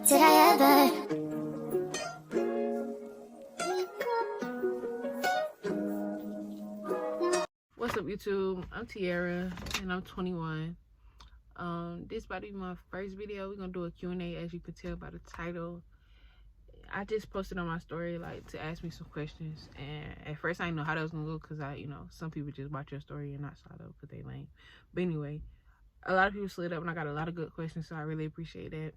Did I ever? What's up, YouTube? I'm Tiara and I'm 21. This about to be my first video. We're gonna do a Q&A, as you can tell by the title. I just posted on my story like to ask me some questions, and at first I didn't know how that was gonna go because some people just watch your story and not slide up because they lame. But anyway, a lot of people slid up and I got a lot of good questions, so I really appreciate that.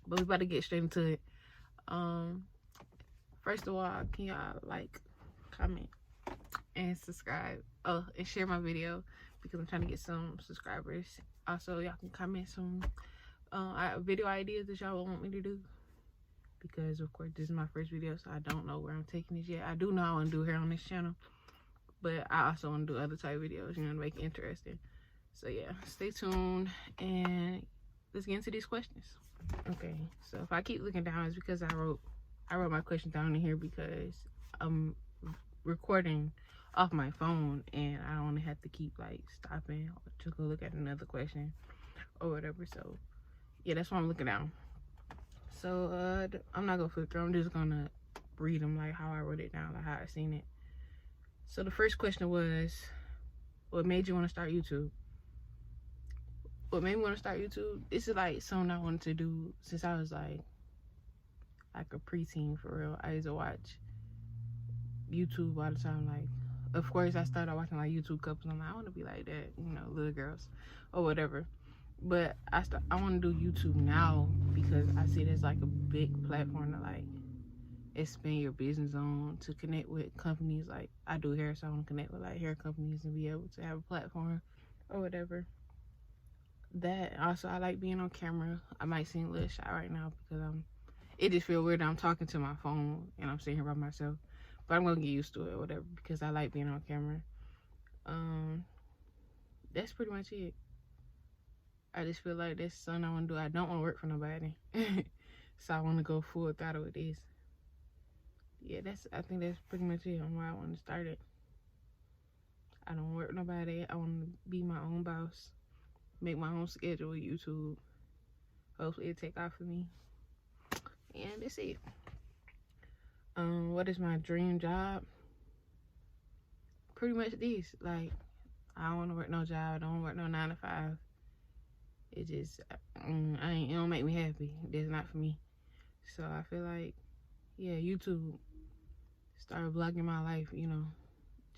But we about to get straight into it. First of all, can y'all like, comment, and subscribe, and share my video because I'm trying to get some subscribers. Also, y'all can comment some video ideas that y'all want me to do, because of course this is my first video, so I don't know where I'm taking this yet. I do know I want to do hair on this channel, but I also want to do other type videos, to make it interesting. So yeah, stay tuned and let's get into these questions. Okay, so if I keep looking down, it's because I wrote my question down in here because I'm recording off my phone and I don't want to have to keep like stopping to go look at another question or whatever. So yeah, that's why I'm looking down. So I'm not gonna flip through, I'm just gonna read them like how I wrote it down, like how I seen it. So the first question was, what made you want to start YouTube? What made me want to start YouTube? This is like something I wanted to do since I was like a preteen, for real. I used to watch YouTube all the time. Like, of course I started watching like YouTube couples. I'm like, I want to be like that, little girls or whatever. But I want to do YouTube now because I see it as like a big platform to like expand your business on, to connect with companies. Like, I do hair, so I want to connect with like hair companies and be able to have a platform or whatever. That also, I like being on camera. I might seem a little shy right now because it just feel weird that I'm talking to my phone and I'm sitting here by myself, but I'm gonna get used to it or whatever because I like being on camera. That's pretty much it. I just feel like that's something I want to do. I don't want to work for nobody. So I want to go full throttle with this. Yeah, I think that's pretty much it on why I want to start it. I don't work for nobody. I want to be my own boss, make my own schedule with YouTube. Hopefully it take off for me. And that's it. What is my dream job? Pretty much this. Like, I don't want to work no job. I don't want to work no 9 to 5. It just, it don't make me happy. That's not for me. So I feel like, yeah, YouTube, start vlogging my life,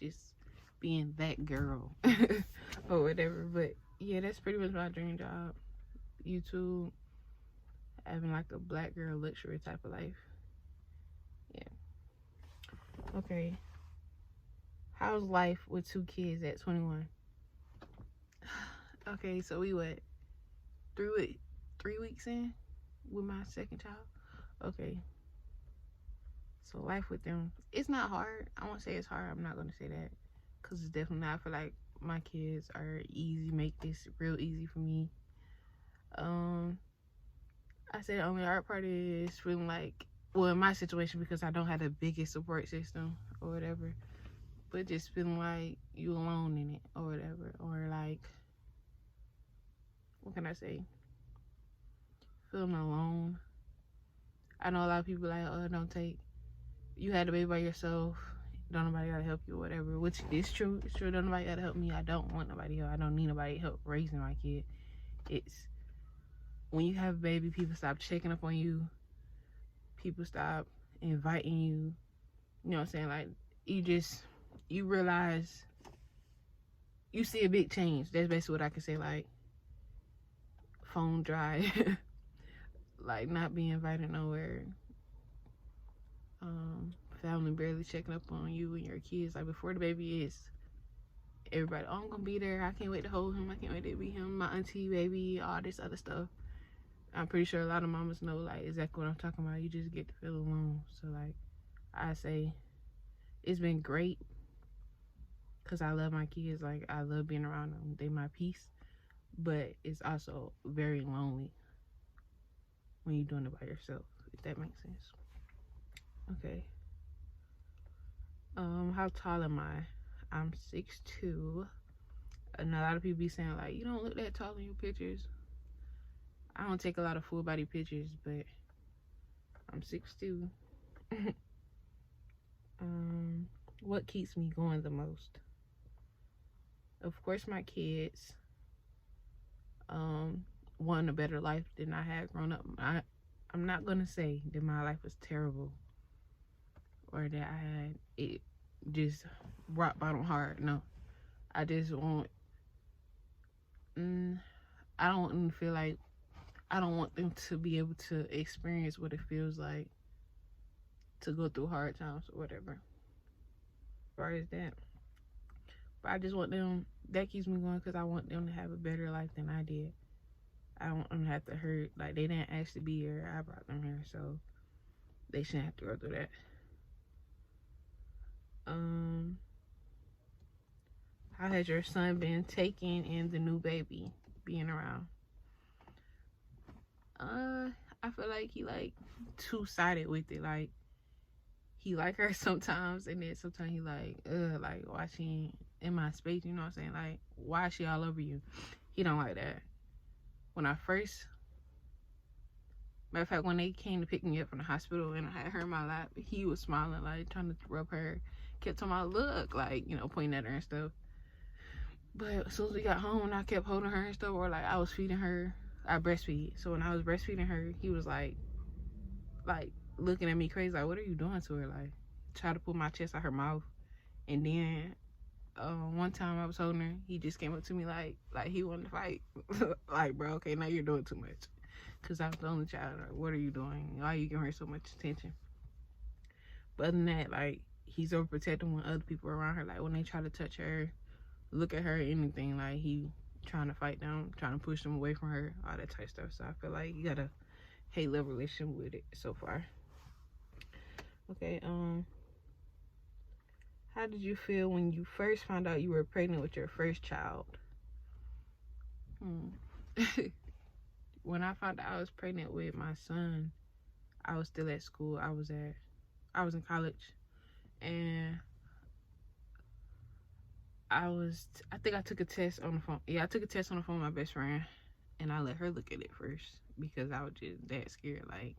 just being that girl or whatever. But yeah, that's pretty much my dream job. YouTube, having like a black girl luxury type of life. Yeah. Okay. How's life with 2 kids at 21? Okay, so we what? 3 weeks in with my second child. Okay, so life with them, it's not hard. I won't say it's hard. I'm not gonna say that because it's definitely not. I feel like my kids are easy, make this real easy for me. I say the only hard part is feeling like, well, in my situation, because I don't have the biggest support system or whatever, but just feeling like you alone in it or whatever, or like, what can I say? Feeling alone. I know a lot of people like, oh, you had the baby by yourself, don't nobody gotta help you or whatever, which is true. It's true, don't nobody gotta help me. I don't want nobody help. I don't need nobody help raising my kid. It's when you have a baby, people stop checking up on you, people stop inviting you, you know what I'm saying? Like, you realize, you see a big change. That's basically what I can say. Like, phone dry, like not being invited nowhere, family barely checking up on you and your kids. Like, before the baby is, everybody, oh, I'm gonna be there, I can't wait to hold him, I can't wait to be him, my auntie, baby, all this other stuff. I'm pretty sure a lot of mamas know like exactly what I'm talking about. You just get to feel alone. So like, I say it's been great because I love my kids. Like, I love being around them, they my peace. But it's also very lonely when you're doing it by yourself, if that makes sense. Okay. How tall am I? I'm 6'2". And a lot of people be saying like, you don't look that tall in your pictures. I don't take a lot of full body pictures, but I'm 6'2". What keeps me going the most? Of course, my kids. Want a better life than I had growing up. I'm not gonna say that my life was terrible or that I had it just rock bottom hard. No, I just want. I don't even feel like I don't want them to be able to experience what it feels like to go through hard times or whatever. As far as that, but I just want them. That keeps me going because I want them to have a better life than I did. I don't want them to have to hurt. Like, they didn't actually be here. I brought them here, so they shouldn't have to go through that. How has your son been taking in the new baby being around? I feel like he like two-sided with it. Like, he like her sometimes, and then sometimes he like watching in my space, you know what I'm saying? Like, why is she all over you? He don't like that. When I first, matter of fact, when they came to pick me up from the hospital and I had her in my lap, he was smiling, like trying to rub her, kept talking about, look, like, you know, pointing at her and stuff. But as soon as we got home and I kept holding her and stuff, or like I was feeding her, I breastfeed. So when I was breastfeeding her, he was like looking at me crazy, like, what are you doing to her? Like, try to pull my chest out her mouth. And then one time I was holding her, he just came up to me like he wanted to fight. Like, bro, okay, now you're doing too much. Because I was the only child. Like, what are you doing? Why are you giving her so much attention? But other than that, like, he's overprotective when other people are around her. Like, when they try to touch her, look at her, anything, like, he trying to fight them, trying to push them away from her, all that type of stuff. So I feel like you got a hate-love relationship with it so far. Okay, how did you feel when you first found out you were pregnant with your first child? When I found out I was pregnant with my son, I was still at school. I was in college, and I think I took a test on the phone. Yeah, I took a test on the phone with my best friend, and I let her look at it first because I was just that scared. Like,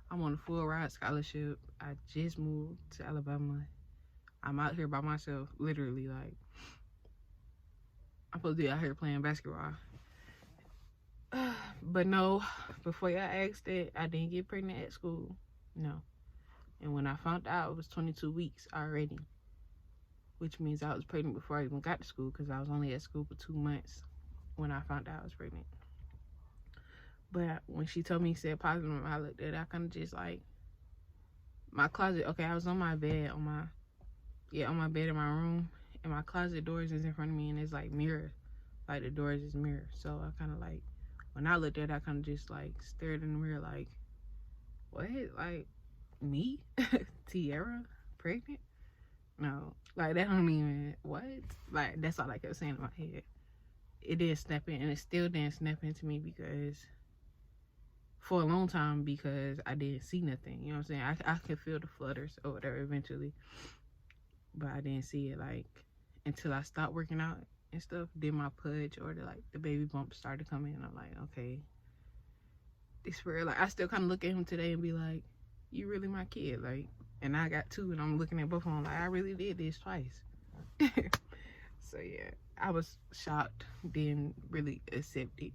I'm on a full ride scholarship. I just moved to Alabama. I'm out here by myself, literally. Like, I'm supposed to be out here playing basketball. But no, before y'all asked that, I didn't get pregnant at school. No. And when I found out, it was 22 weeks already, which means I was pregnant before I even got to school because I was only at school for 2 months when I found out I was pregnant. But when she told me, said positive, I looked at it, I kind of just like, my closet, okay, I was on my bed, on my bed in my room, and my closet doors is in front of me, and it's like mirror, like the doors is mirror. So I kind of like, when I looked at it, I kind of just like stared in the mirror like, what? Like, me? Tiara? Pregnant? No. Like, that don't even, what? Like, that's all I kept saying in my head. It didn't snap in, and it still didn't snap into me because, for a long time, because I didn't see nothing. You know what I'm saying? I could feel the flutters or whatever eventually, but I didn't see it, like, until I stopped working out and stuff, did my pudge, or the baby bumps started coming, and I'm like, okay, it's real. Like, I still kind of look at him today and be like, you really my kid? Like, and I got 2, and I'm looking at both of them like, I really did this twice. So yeah, I was shocked, didn't really accept it,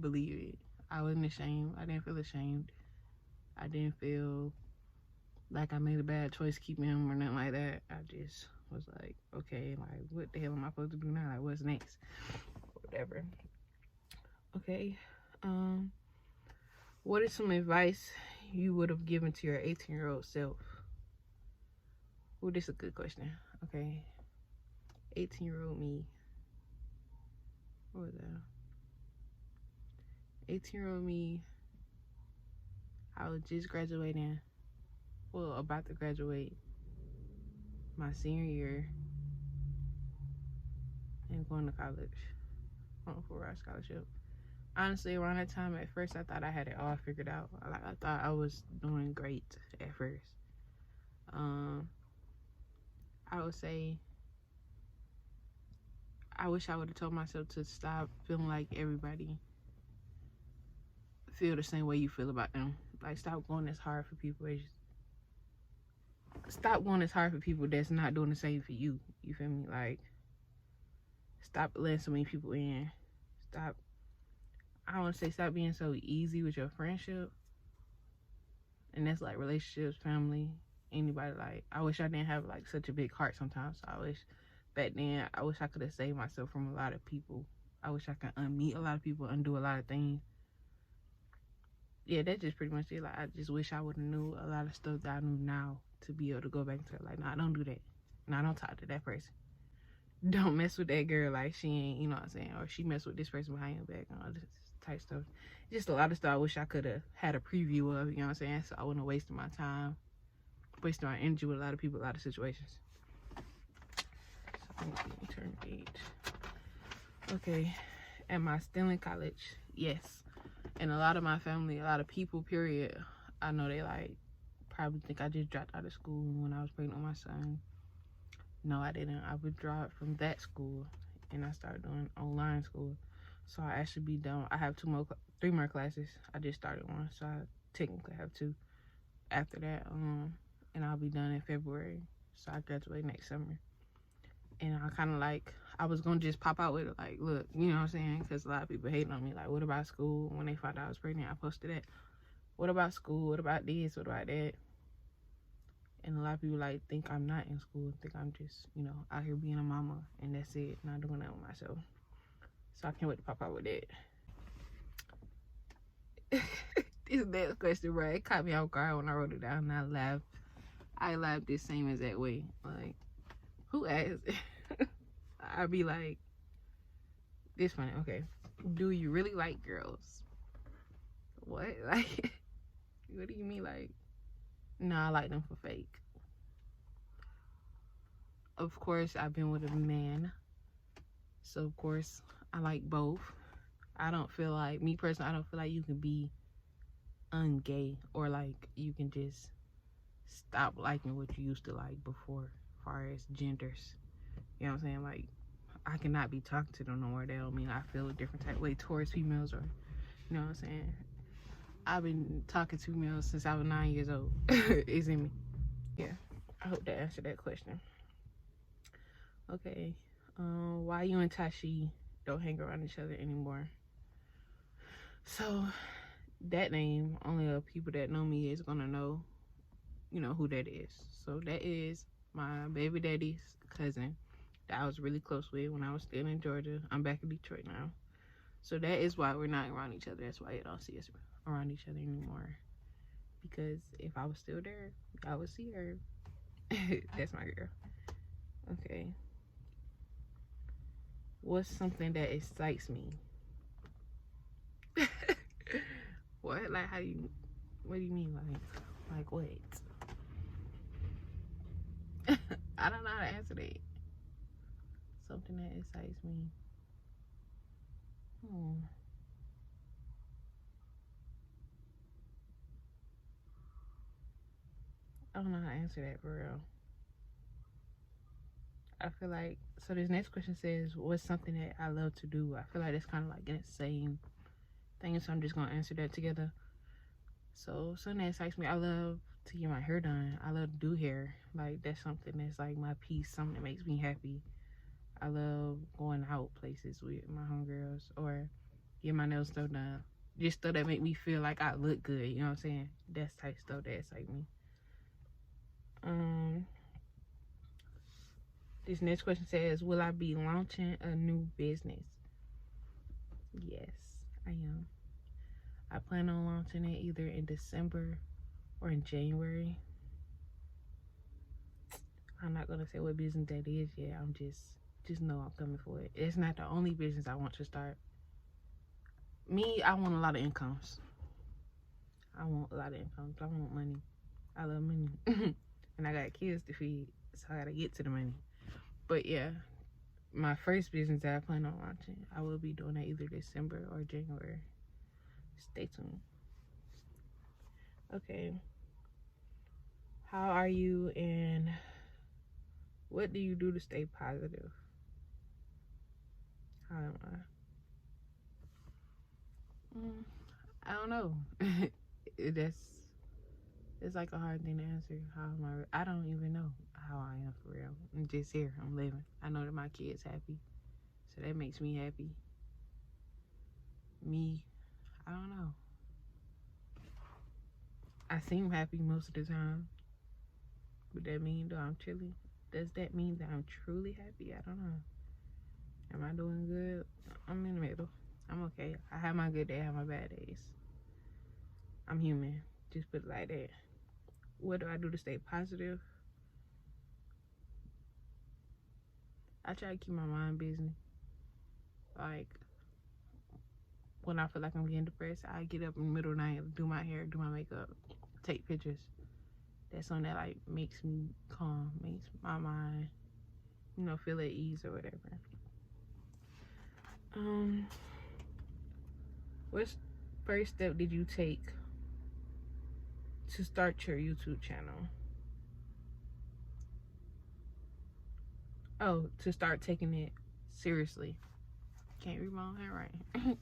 believe it. I wasn't ashamed. I didn't feel ashamed. I didn't feel like I made a bad choice keeping him or nothing like that. I just was like, okay, like, what the hell am I supposed to do now? Like, what's next? Whatever. Okay. What is some advice you would have given to your 18-year-old self? Well, this is a good question. Okay. 18-year-old me. What was that? 18-year-old me, I was just graduating. Well, about to graduate my senior year and going to college on a full-ride scholarship. Honestly, around that time, at first, I thought I had it all figured out. Like, I thought I was doing great at first. I would say, I wish I would have told myself to stop feeling like everybody feel the same way you feel about them. Like, stop going as hard for people as stop going as hard for people that's not doing the same for you. You feel me? Like, stop letting so many people in. Stop. I don't want to say stop being so easy with your friendship. And that's like relationships, family, anybody. Like, I wish I didn't have like such a big heart sometimes. I wish back then, I wish I could have saved myself from a lot of people. I wish I could unmeet a lot of people, undo a lot of things. Yeah, that's just pretty much it. Like, I just wish I would have knew a lot of stuff that I knew now to be able to go back to her. Like, nah, don't do that. Nah, don't talk to that person. Don't mess with that girl. Like, she ain't, you know what I'm saying? Or she messed with this person behind your back and all this type stuff. Just a lot of stuff I wish I could have had a preview of, you know what I'm saying? So I wouldn't have wasted my time, wasted my energy with a lot of people, a lot of situations. So let me turn the page. Okay. Am I still in college? Yes. And a lot of my family, a lot of people, period, I know they like probably think I just dropped out of school when I was pregnant with my son. No, I didn't. I withdrew from that school and I started doing online school. So I actually be done. I have 3 more classes. I just started one, so I technically have 2 after that. And I'll be done in February. So I graduate next summer. And I kind of like, I was going to just pop out with it. Like, look, you know what I'm saying? Because a lot of people hating on me. Like, what about school? When they found out I was pregnant, I posted that. What about school? What about this? What about that? And a lot of people like think I'm not in school, think I'm just, you know, out here being a mama and that's it, not doing that with myself. So I can't wait to pop out with that. This next question, bro, it caught me off guard when I wrote it down and I laughed. I laughed the same exact way. Like, who asked? I'd be like, this funny, okay. Do you really like girls? What? Like, what do you mean, like? No, I like them for fake. Of course, I've been with a man. So, of course, I like both. I don't feel like, me personally, I don't feel like you can be ungay or like you can just stop liking what you used to like before, as far as genders. You know what I'm saying? Like, I cannot be talking to them no more. That don't mean I feel a different type of way towards females or, you know what I'm saying? I've been talking to females since I was 9 years old. It's in me. Yeah, I hope that answered that question. Okay, why you and Tashi don't hang around each other anymore? So, that name, only the people that know me is gonna know, you know, who that is. So, that is my baby daddy's cousin that I was really close with when I was still in Georgia. I'm back in Detroit now. So, that is why we're not around each other. That's why you don't see us around each other anymore. Because if I was still there, I would see her. That's my girl. Okay. What's something that excites me? What? Like, what do you mean? Like what? I don't know how to answer that. Something that excites me. I don't know how to answer that for real. I feel like, so this next question says, what's something that I love to do? I feel like it's kind of like the same thing, so I'm just going to answer that together. So, something that excites me, I love to get my hair done. I love to do hair. Like, that's something that's like my piece, something that makes me happy. I love going out places with my homegirls or get my nails stuff done. Just stuff that make me feel like I look good, you know what I'm saying? That's type of stuff that excites me. This next question says, will I be launching a new business? Yes, I am. I plan on launching it either in December or in January. I'm not gonna say what business that is yet. I'm just know I'm coming for it. It's not the only business I want to start. Me, I want a lot of incomes. I want a lot of incomes. I want money. I love money. And I got kids to feed, so I gotta get to the money. But yeah, my first business that I plan on launching, I will be doing that either December or January. Stay tuned. Okay. How are you and what do you do to stay positive? How am I? I don't know. it's like a hard thing to answer. How am I don't even know how I am for real. I'm just here. I'm living. I know that my kid's happy, so that makes me happy. Me, I don't know. I seem happy most of the time. Would that mean that I'm chilling? Does that mean that I'm truly happy? I don't know. Am I doing good? I'm in the middle. I'm okay. I have my good day, I have my bad days. I'm human. Just put it like that. What do I do to stay positive? I try to keep my mind busy. Like, when I feel like I'm getting depressed, I get up in the middle of the night, do my hair, do my makeup, take pictures. That's something that like makes me calm, makes my mind, feel at ease or whatever. What first step did you take to start your YouTube channel? Oh, to start taking it seriously. Can't read my own handwriting.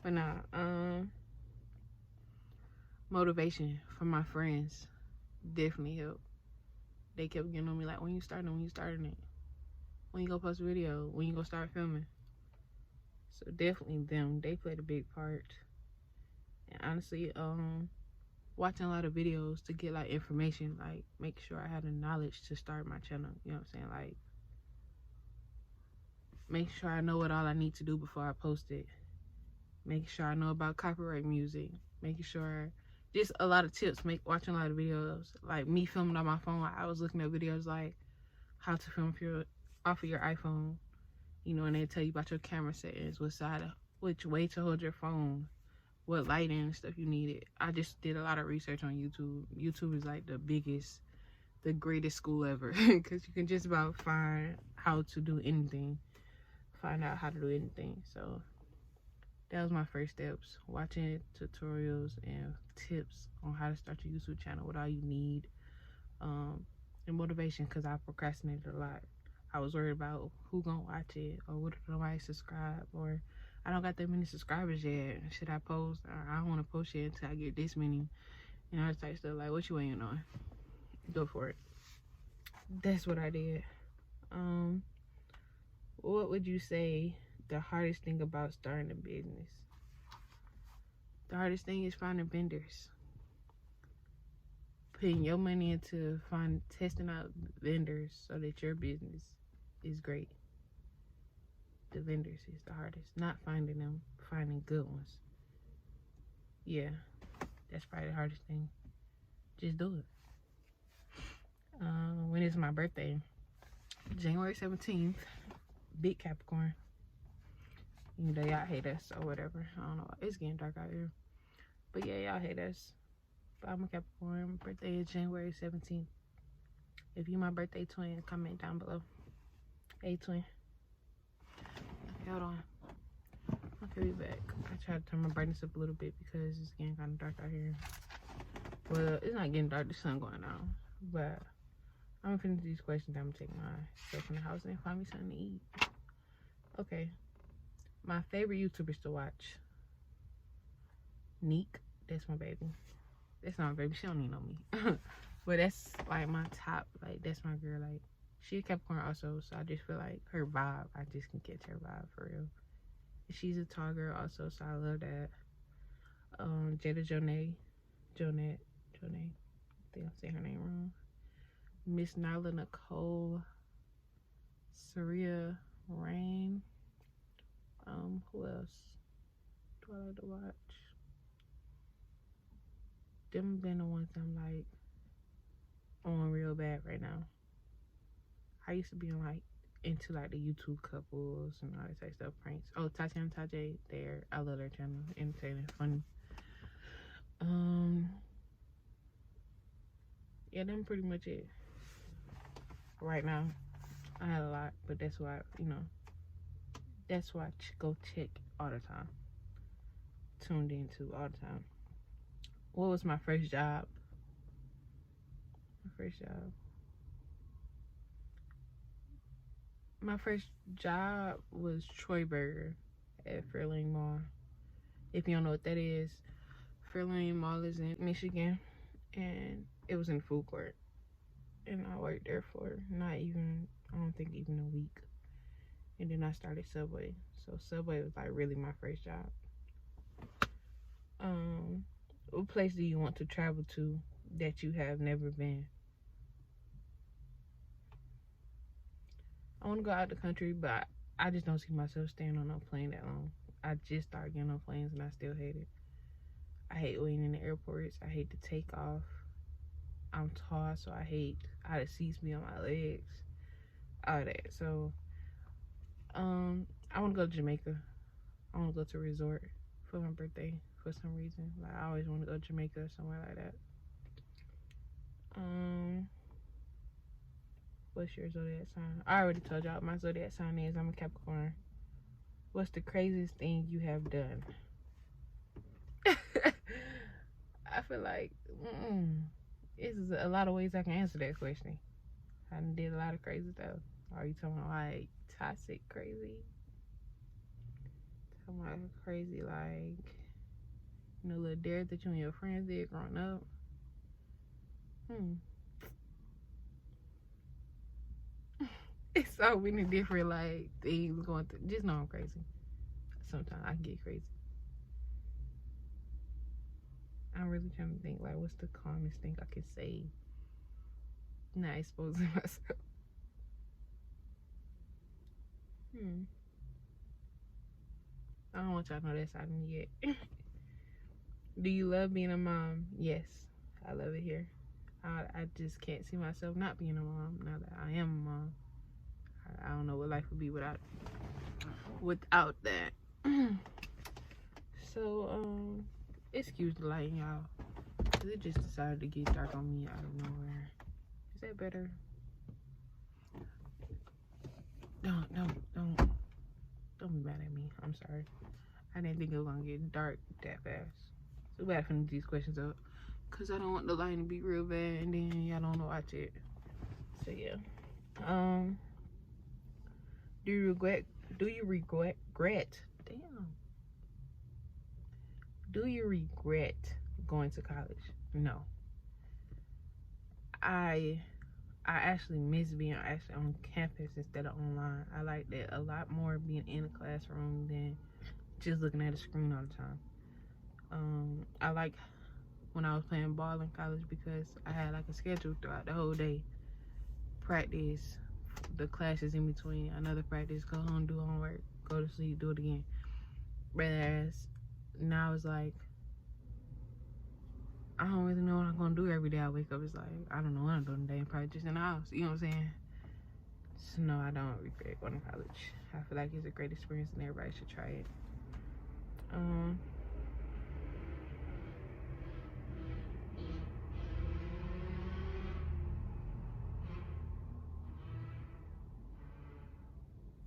But nah, motivation from my friends definitely helped. They kept getting on me like, when you starting it? When you gonna post a video? When you gonna start filming? So definitely them, they played a big part. And honestly, watching a lot of videos to get like information, like make sure I had the knowledge to start my channel. You know what I'm saying? Like, make sure I know what all I need to do before I post it. Making sure I know about copyright music. Making sure, just a lot of tips. Watching a lot of videos. Like me filming on my phone, I was looking at videos like how to film off of your iPhone. And they tell you about your camera settings, which way to hold your phone, what lighting and stuff you needed. I just did a lot of research on YouTube. YouTube is like the greatest school ever, because you can just about find how to do anything, find out how to do anything. So that was my first steps, watching tutorials and tips on how to start your YouTube channel, what all you need, and motivation, because I procrastinated a lot. I was worried about who gonna watch it, or what if nobody subscribe, or I don't got that many subscribers yet. Should I post? Or I don't want to post yet until I get this many. That type of stuff. Like, what you waiting on? Go for it. That's what I did. What would you say the hardest thing about starting a business? The hardest thing is finding vendors. Putting your money into testing out vendors so that your business is great. The vendors is the hardest. Not finding them, finding good ones. Yeah, that's probably the hardest thing. Just do it. When is my birthday? January 17th. Big Capricorn. Y'all hate us or whatever. I don't know. It's getting dark out here. But yeah, y'all hate us. But I'm a Capricorn. Birthday is January 17th. If you my birthday twin, comment down below. Hey, twin. Okay, hold on. Okay, we back. I tried to turn my brightness up a little bit because it's getting kind of dark out here. Well, it's not getting dark. The sun going down. But I'm gonna finish these questions. I'm gonna take myself in the house and find me something to eat. Okay. My favorite YouTubers to watch. Neek. That's my baby. That's not my baby. She don't need no me. But that's like my top. Like, that's my girl. Like, she a Capricorn also, so I just feel like her vibe, I just can catch her vibe for real. She's a tall girl also, so I love that. Jada Jonay. I think I'm saying her name wrong. Miss Nyla Nicole. Saria Rain. Who else do I like to watch? Them been the ones I'm like on real bad right now. I used to be into like the YouTube couples and all that type of stuff, pranks. Oh, Tatiana Tajay, there. I love their channel. Entertaining, funny. Yeah, them pretty much it. Right now, I had a lot, but that's why, that's why I go check all the time. Tuned into all the time. What was my first job? My first job was Troy Burger at Fairlane Mall. If you don't know what that is, Fairlane Mall is in Michigan, and it was in the food court. And I worked there for I don't think even a week. And then I started Subway. So Subway was like really my first job. What place do you want to travel to that you have never been? I want to go out the country, but I just don't see myself staying on no plane that long. I just started getting on planes and I still hate it. I hate waiting in the airports. I hate to take off. I'm tall, so I hate how the seats be on my legs. All that. So, I want to go to Jamaica. I want to go to a resort for my birthday for some reason. Like, I always want to go to Jamaica or somewhere like that. What's your zodiac sign? I already told y'all my zodiac sign is. I'm a Capricorn. What's the craziest thing you have done? I feel like this is a lot of ways I can answer that question. I did a lot of crazy stuff. Are you talking about like toxic crazy? Talking about crazy like, you know, little dares that you and your friends did growing up? It's so many different like things going through. Just know I'm crazy. Sometimes I can get crazy. I'm really trying to think like what's the calmest thing I could say, not exposing myself. I don't want y'all to know that side of me yet. Do you love being a mom? Yes, I love it here. I just can't see myself not being a mom now that I am a mom. I don't know what life would be without that. So, excuse the lighting, y'all. It just decided to get dark on me out of nowhere. Is that better? Don't be mad at me. I'm sorry. I didn't think it was gonna get dark that fast. So we gotta finish these questions up, cause I don't want the lighting to be real bad and then y'all don't know watch it. So yeah. Do you regret? Damn. Do you regret going to college? No. I actually miss being on campus instead of online. I like that a lot more, being in a classroom than just looking at a screen all the time. I like when I was playing ball in college because I had like a schedule throughout the whole day. Practice, the classes in between, another practice, go home, do homework, go to sleep, do it again. Whereas now it's like, I don't really know what I'm gonna do every day I wake up. It's like, I don't know what I'm doing today, probably just in the house, you know what I'm saying? So no, I don't regret going to college. I feel like it's a great experience and everybody should try it.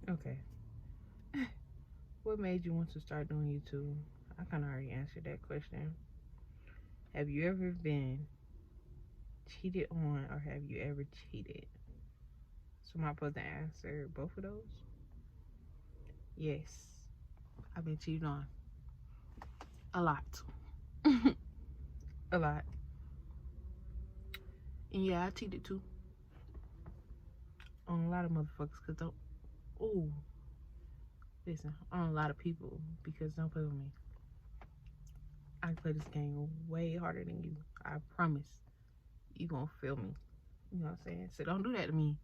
Okay. What made you want to start doing YouTube? I kind of already answered that question. Have you ever been cheated on, or have you ever cheated? So am I supposed to answer both of those? Yes, I've been cheated on. A lot. A lot. And yeah, I cheated too. On a lot of motherfuckers, listen, on a lot of people, because don't play with me. I can play this game way harder than you. I promise. You gonna feel me. You know what I'm saying? So don't do that to me,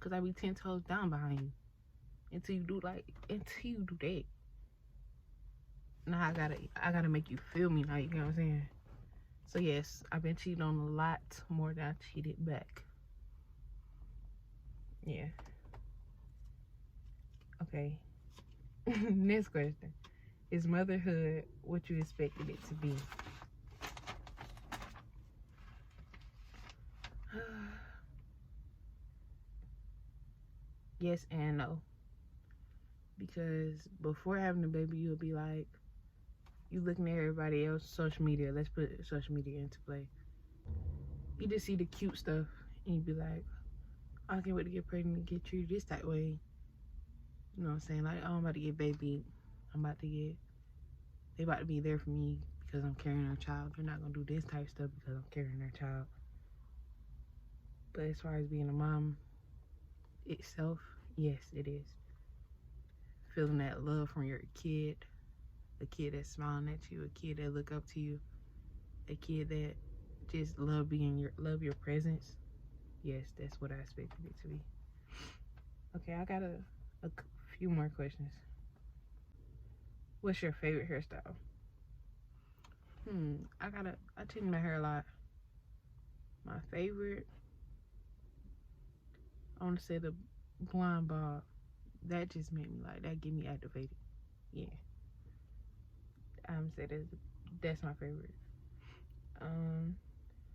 cause I be 10 toes down behind you until you do that. Now I gotta make you feel me now. You know what I'm saying? So yes, I've been cheated on a lot more than I cheated back. Yeah. Okay. Next question. Is motherhood what you expected it to be? Yes and no. Because before having a baby, you'll be like, you looking at everybody else's social media. Let's put social media into play. You just see the cute stuff and you be like, I can't wait to get pregnant and get treated this type way. You know what I'm saying? Like, oh, I'm about to get baby. They about to be there for me because I'm carrying her child. They're not gonna do this type of stuff because I'm carrying their child. But as far as being a mom itself, yes, it is. Feeling that love from your kid, a kid that's smiling at you, a kid that look up to you, a kid that just love your presence. Yes, that's what I expected it to be. Okay, I got a few more questions. What's your favorite hairstyle? I change my hair a lot. My favorite, I want to say the blonde bob. That just made me like, that get me activated. Yeah. I'm say that's my favorite.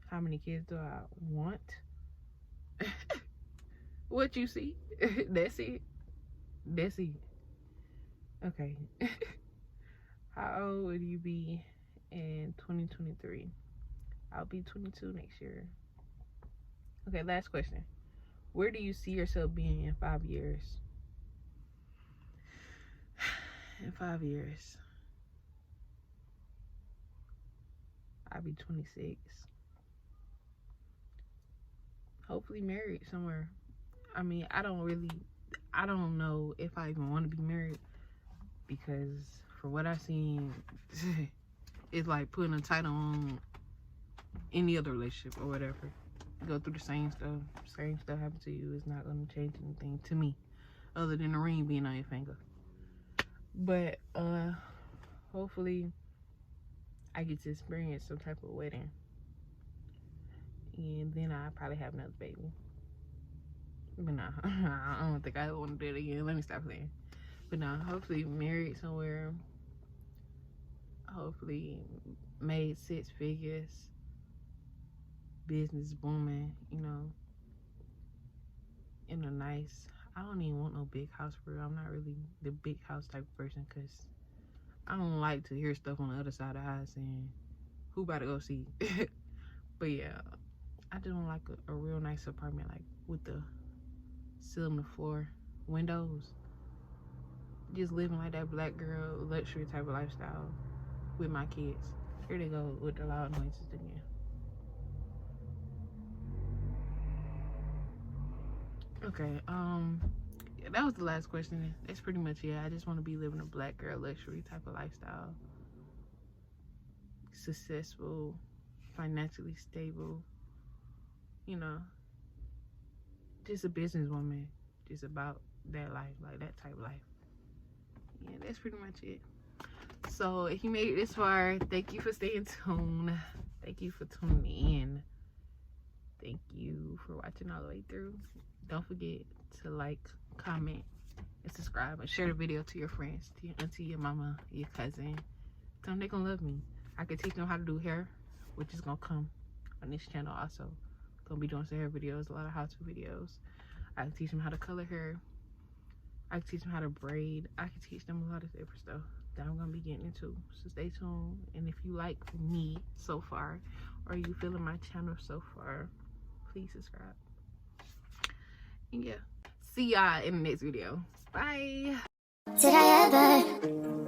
How many kids do I want? What you see? That's it. That's it. Okay. How old would you be in 2023? I'll be 22 next year. Okay, last question. Where do you see yourself being in 5 years? In 5 years, I'll be 26. Hopefully married somewhere. I mean, I don't know if I even want to be married, because for what I've seen, it's like putting a title on any other relationship or whatever. You go through the same stuff happens to you. It's not going to change anything to me other than the ring being on your finger. But hopefully I get to experience some type of wedding, and then I'll probably have another baby. But nah, I don't think I ever want to do it again. Let me stop playing. But nah, hopefully married somewhere. Hopefully made 6 figures. Business booming, you know. In a nice, I don't even want no big house for real. I'm not really the big house type of person, because I don't like to hear stuff on the other side of the house and who about to go see. But yeah, I just want like a real nice apartment, like with the ceiling to floor, windows. Just living like that black girl luxury type of lifestyle with my kids. Here they go with the loud noises again. Okay, that was the last question. That's pretty much it. I just want to be living a black girl luxury type of lifestyle. Successful, financially stable, you know, just a businesswoman, just about that life, like that type of life. Yeah, that's pretty much it. So if you made it this far, thank you for staying tuned. Thank you for tuning in. Thank you for watching all the way through. Don't forget to like, comment, and subscribe, and share the video to your friends, to your auntie, your mama, your cousin. Tell them they gonna love me. I can teach them how to do hair, which is gonna come on this channel also. Gonna be doing some hair videos, a lot of how-to videos. I can teach them how to color hair. I can teach them how to braid. I can teach them a lot of different stuff that I'm gonna be getting into. So stay tuned. And if you like me so far, or you feeling my channel so far, please subscribe. And yeah, see y'all in the next video. Bye. Did I ever